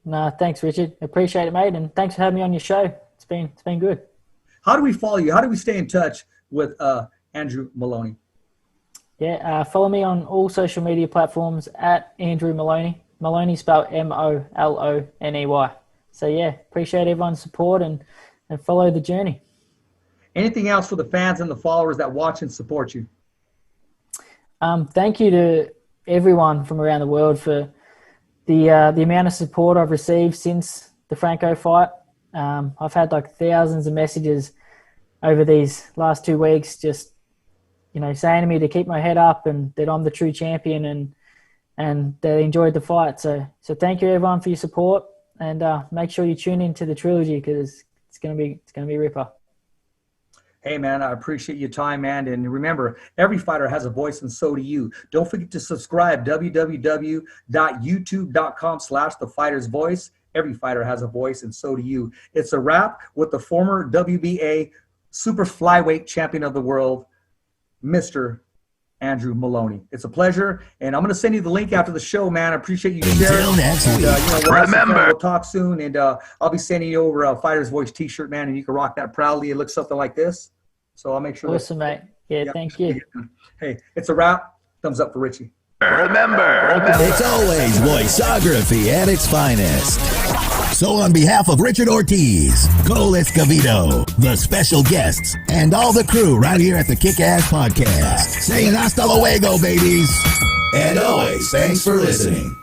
No, thanks, Richard. Appreciate it, mate, and thanks for having me on your show. It's been good. How do we follow you? How do we stay in touch with Andrew Moloney? Yeah, follow me on all social media platforms at Andrew Moloney. Moloney spelled Moloney. So yeah, appreciate everyone's support and follow the journey. Anything else for the fans and the followers that watch and support you? Thank you to everyone from around the world for the amount of support I've received since the Franco fight. I've had like thousands of messages over these last 2 weeks, just saying to me to keep my head up and that I'm the true champion and they enjoyed the fight. So thank you everyone for your support, and make sure you tune into the trilogy because it's gonna be a ripper. Hey, man, I appreciate your time, man. And remember, every fighter has a voice, and so do you. Don't forget to subscribe, www.youtube.com/thefightersvoice. Every fighter has a voice, and so do you. It's a wrap with the former WBA super flyweight champion of the world, Mr. Andrew Moloney. It's a pleasure, and I'm going to send you the link after the show, man. I appreciate you sharing. Until next week. Remember, we'll talk soon, and I'll be sending you over a Fighter's Voice T-shirt, man, and you can rock that proudly. It looks something like this, so I'll make sure. Awesome, mate. Yeah, thank you. Hey, it's a wrap. Thumbs up for Richie. Remember, it's always voiceography at its finest. So on behalf of Richard Ortiz, Cole Escovedo, the special guests, and all the crew right here at the Kick-Ass Podcast, saying hasta luego, babies. And always, thanks for listening.